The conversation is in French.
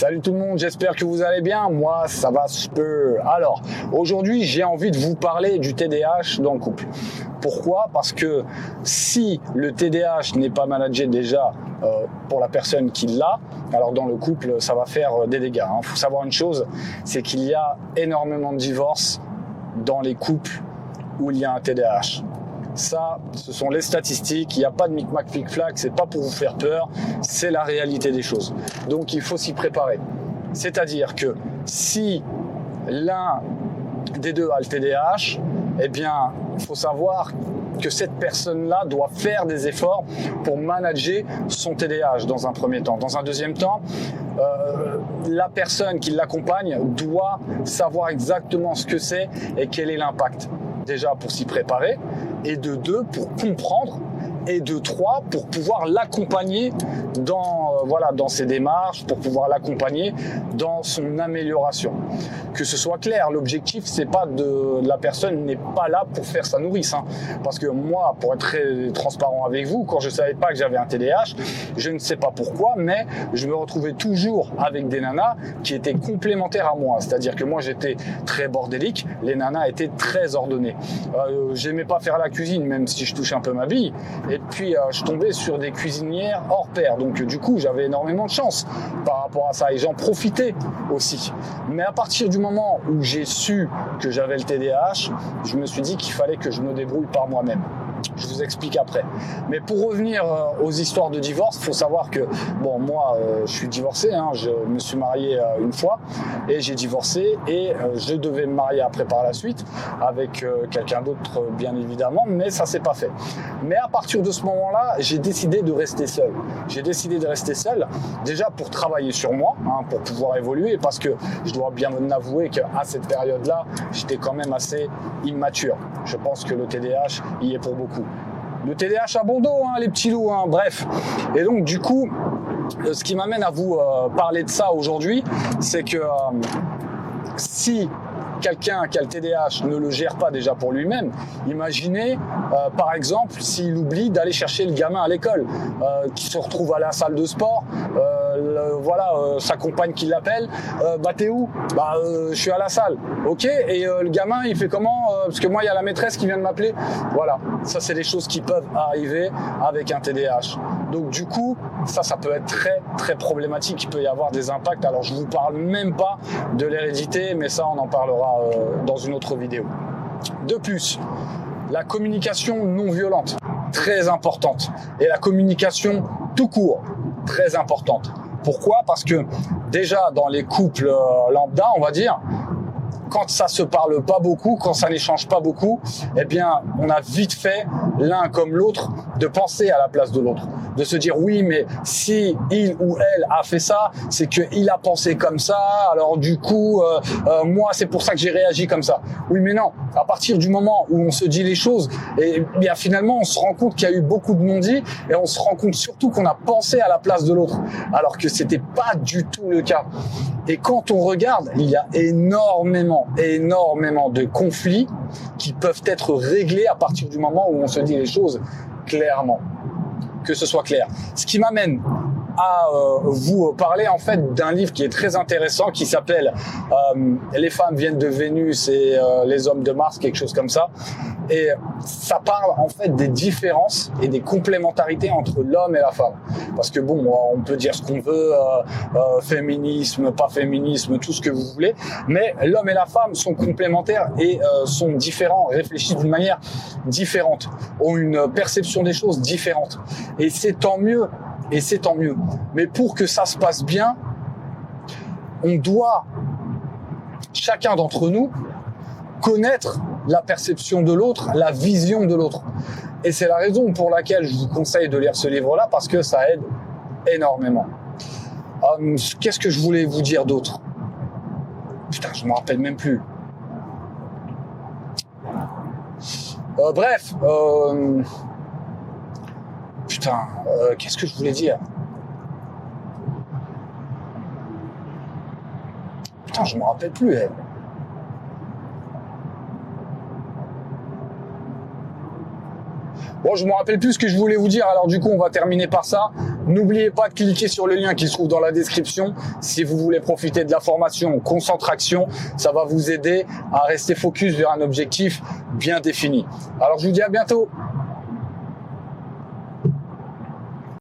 Salut tout le monde, j'espère que vous allez bien. Moi, ça va super. Alors, aujourd'hui, j'ai envie de vous parler du TDAH dans le couple. Pourquoi ? Parce que si le TDAH n'est pas managé déjà pour la personne qui l'a, alors dans le couple, ça va faire des dégâts. Il faut savoir une chose, c'est qu'il y a énormément de divorces dans les couples où il y a un TDAH. Ça, ce sont les statistiques, il n'y a pas de micmac flic-flac, c'est pas pour vous faire peur, c'est la réalité des choses. Donc il faut s'y préparer. C'est-à-dire que si l'un des deux a le TDAH, eh bien, il faut savoir que cette personne-là doit faire des efforts pour manager son TDAH dans un premier temps. Dans un deuxième temps, la personne qui l'accompagne doit savoir exactement ce que c'est et quel est l'impact. Déjà pour s'y préparer, et de deux, pour comprendre, et de trois, pour pouvoir l'accompagner dans ses démarches, pour pouvoir l'accompagner dans son amélioration. Que ce soit clair, l'objectif, c'est pas la personne n'est pas là pour faire sa nourrice. Parce que moi, pour être très transparent avec vous, quand je savais pas que j'avais un TDAH, je ne sais pas pourquoi, mais je me retrouvais toujours avec des nanas qui étaient complémentaires à moi. C'est-à-dire que moi, j'étais très bordélique, les nanas étaient très ordonnées. J'aimais pas faire la cuisine, même si je touchais un peu ma bille. Et puis, je tombais sur des cuisinières hors pair. Donc, du coup, j'avais énormément de chance par rapport à ça. Et j'en profitais aussi. Mais à partir du moment où j'ai su que j'avais le TDAH, je me suis dit qu'il fallait que je me débrouille par moi-même. Je vous explique après. Mais pour revenir aux histoires de divorce, il faut savoir que, moi, je suis divorcé. Je me suis marié une fois et j'ai divorcé et je devais me marier après par la suite avec quelqu'un d'autre, bien évidemment, mais ça s'est pas fait. Mais à partir de ce moment-là, j'ai décidé de rester seul. J'ai décidé de rester seul, déjà pour travailler sur moi, pour pouvoir évoluer, parce que je dois bien avouer qu'à cette période-là, j'étais quand même assez immature. Je pense que le TDAH y est pour beaucoup. Le TDAH a bon dos, les petits loups, bref. Et donc, du coup, ce qui m'amène à vous parler de ça aujourd'hui, c'est que si quelqu'un qui a le TDAH ne le gère pas déjà pour lui-même, imaginez par exemple s'il oublie d'aller chercher le gamin à l'école, qui se retrouve à la salle de sport, sa compagne qui l'appelle, t'es où ? Je suis à la salle. Ok, et le gamin il fait comment ? Parce que moi il y a la maîtresse qui vient de m'appeler. Voilà, ça c'est des choses qui peuvent arriver avec un TDAH. Donc du coup, ça peut être très très problématique, il peut y avoir des impacts. Alors je vous parle même pas de l'hérédité, mais ça on en parlera dans une autre vidéo. De plus, la communication non violente, très importante. Et la communication tout court, très importante. Pourquoi ? Parce que déjà dans les couples lambda, on va dire, quand ça se parle pas beaucoup, quand ça n'échange pas beaucoup, eh bien, on a vite fait, l'un comme l'autre, de penser à la place de l'autre. De se dire, oui, mais si il ou elle a fait ça, c'est qu'il a pensé comme ça, alors du coup, moi, c'est pour ça que j'ai réagi comme ça. Oui, mais non. À partir du moment où on se dit les choses, et bien finalement, on se rend compte qu'il y a eu beaucoup de non-dits, et on se rend compte surtout qu'on a pensé à la place de l'autre, alors que c'était pas du tout le cas. Et quand on regarde, il y a énormément de conflits qui peuvent être réglés à partir du moment où on se dit les choses clairement. Que ce soit clair. Ce qui m'amène à vous parler en fait d'un livre qui est très intéressant qui s'appelle Les femmes viennent de Vénus et les hommes de Mars, quelque chose comme ça. Et ça parle en fait des différences et des complémentarités entre l'homme et la femme. Parce que on peut dire ce qu'on veut, féminisme, pas féminisme, tout ce que vous voulez, mais l'homme et la femme sont complémentaires et sont différents, réfléchissent d'une manière différente, ont une perception des choses différente. Et c'est tant mieux. Et c'est tant mieux. Mais pour que ça se passe bien, on doit, chacun d'entre nous, connaître la perception de l'autre, la vision de l'autre. Et c'est la raison pour laquelle je vous conseille de lire ce livre-là, parce que ça aide énormément. Qu'est-ce que je voulais vous dire d'autre ? Putain, je ne me rappelle même plus. Qu'est-ce que je voulais dire ? Putain, je me rappelle plus. Bon, je me rappelle plus ce que je voulais vous dire. Alors du coup, on va terminer par ça. N'oubliez pas de cliquer sur le lien qui se trouve dans la description si vous voulez profiter de la formation Concentration. Ça va vous aider à rester focus vers un objectif bien défini. Alors je vous dis à bientôt.